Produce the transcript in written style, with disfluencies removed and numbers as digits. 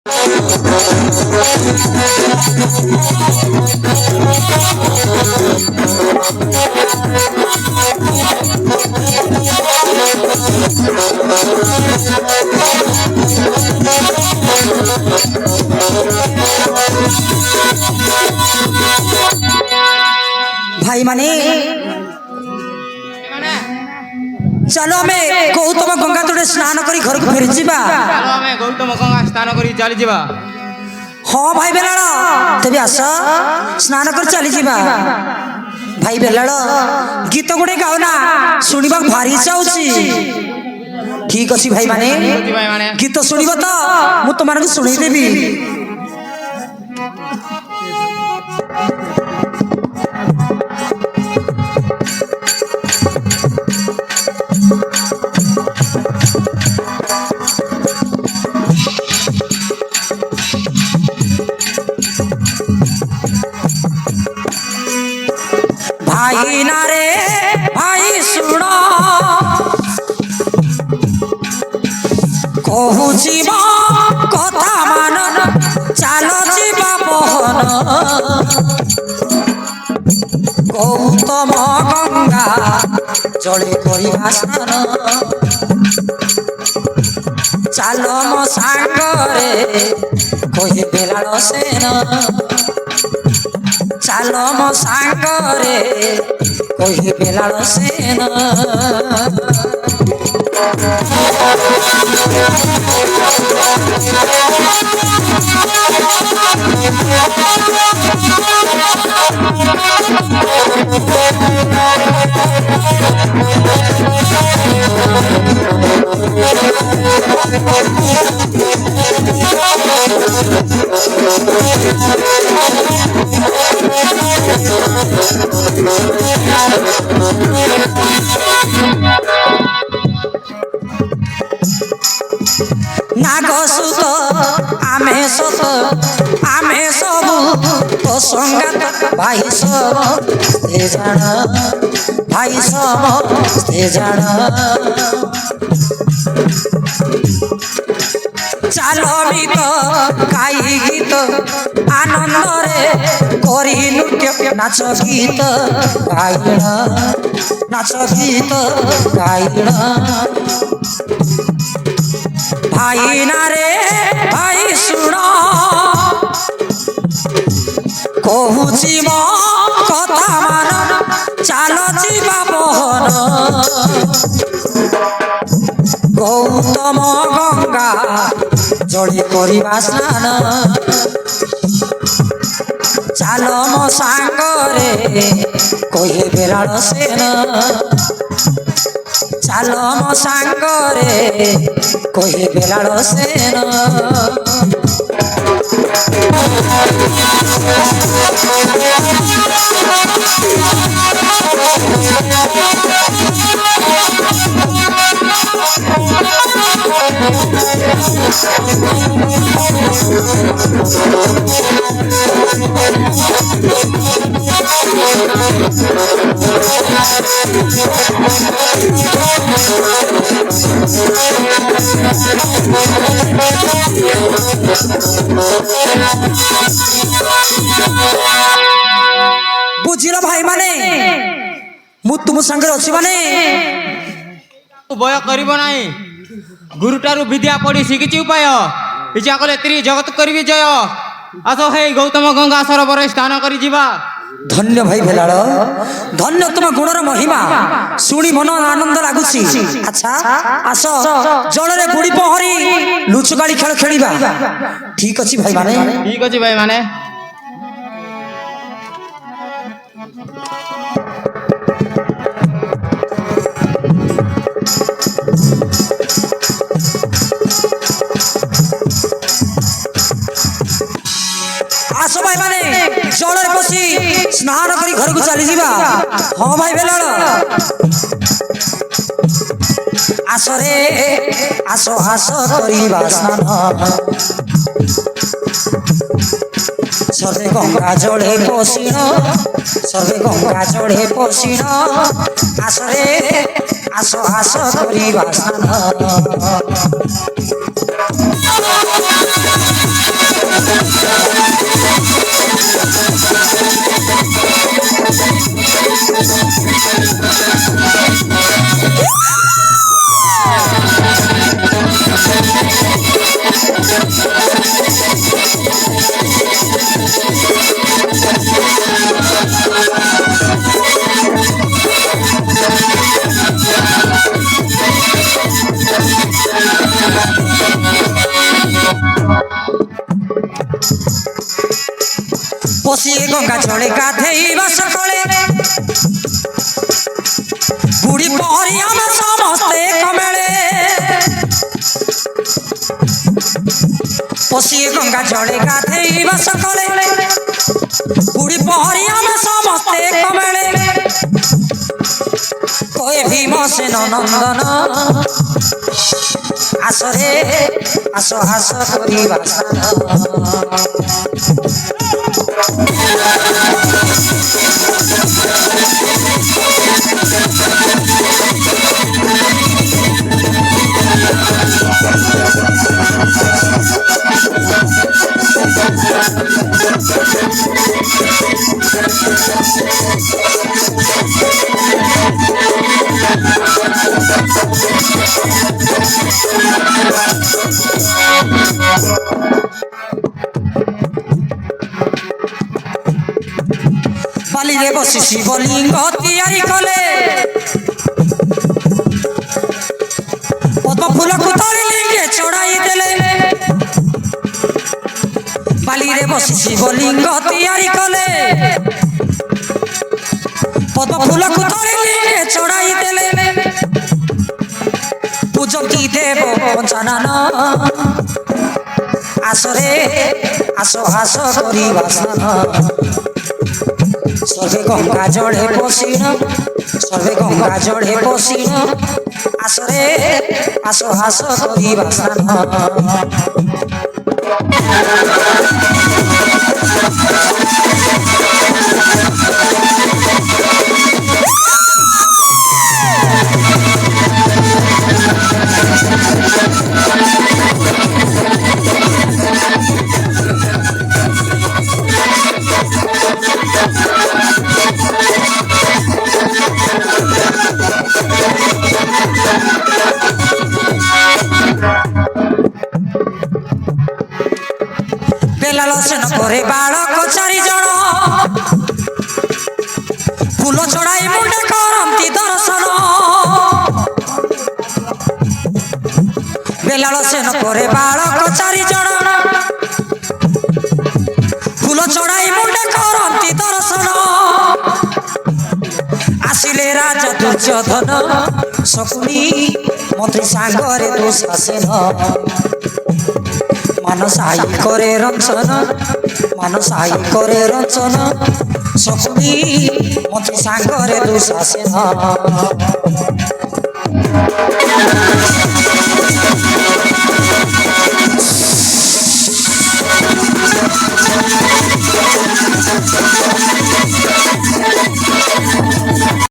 भाई माने चलो आमे गौतम गंगा तोड़े स्नान करी घर को फेरी जीवा। चलो आमे गौतम गंगा स्नान करी चली जीवा। हाँ भाई बेलाड़ तेबे आस स्नान कर चली जीवा। भाई बेलाड़ गीत गुड़े गाओ ना सुनिबा भारी इच्छा होची। ठीक अछि भाई माने गीत सुनिबो तो मु तुमन को सुनी देबी। भाई ना रे भाई सुनो कहू जीवा कथा मान चलो जीवा मोहन गौतम गंगा जड़े करिबा स्नान चलो मो सांगरे कहे बेलाड़ सेन चलो मो सांगरे कहे बेलाड़ सेन नागसुत आमे सत आमे सबु तो संगात भाई सब जान भाई सब जान चलो गीत गाई गीत आनंद रे करी नृत्य नाच गीत गाइण नाच गीत गाइण भाई ना रे भाई सुनो कहू जीव कथा मान चलो जीवा मोहन गौतम गंगा जड़े करिबा स्नान चलो मो सांगरे कहे बेलाड़ सेन चलो मो सांगरे कहे बेलाड़ सेन बुझिल भाई माने मु तुम संगे अछि माने भय करिबो नाही गुरुटारु विद्या पढ़ी शिखिची उपाय इच्छा कले त्री जगत करिबी जय आसो हे गौतम गंगा सरोवर स्नान करी जीवा। धन्य भाई भेलाड़ धन्य तुम गुणर महिमा शुणी मन आनंद लगुची। अच्छा आस जल रे बुड़ी पहरी लुचुकाली खेल खेलिबा। ठीक अछि भाई माने ठीक अछि भाई माने आस भाई माने जल रे बसी स्नान करी घर को चली जीवा। हाँ भाई भेलाड़ आस रे आस आस करिबा स्नान सर्वे गंगा जड़े पशिण सर्वे गंगा जड़े पशिण आस रे आस आस करिबा स्नान পশিয়ে গঙ্গা জলে গাধেଇବା সকালে বুড়ি পহরি ଆମେ ସମସ୍ତେ କମେଳେ পশিয়ে গঙ্গা জলে গাধেଇବା সকালে বুড়ি পহরি ଆମେ ସମସ୍ତେ কমেଳେ কয়ে ভীমসেন নন্দন আসরে আস হাস করিবা স্নান বালিরে বসি শিবলিঙ্গ তিয়ারি কলে পদ্ম ফুলକୁ ତଳି লিঙ্গে চড়াই দেলে বালিরে বসি শিবলিঙ্গ তিয়ারি কলে পদ্ম ফুলକୁ তଳି লিঙ্গে চড়াই দেলে পূজকি দেব পঞ্চানন আসরে আস হাস করিবা স্নান সর্বে গঙ্গা জলে পশিন সর্বে গঙ্গা জলে পশিন আসরে আস হাস করিবা স্নান বেলালসেন করে বালক চারিজন ফুল চড়াই মুন্ডে করন্তি দর্শন বেলালসেন করে বালক চারিজন ফুল চড়াই মুন্ডে করন্তি দর্শন আসিলে রাজা দুর্যোধন শকুনি মন্ত্রী সাগরে দুঃশাসন মানসাই করে রঞ্চন মানসাই করে রঞ্চন শকুনি মন্ত্রী সাগরে দুঃশাসন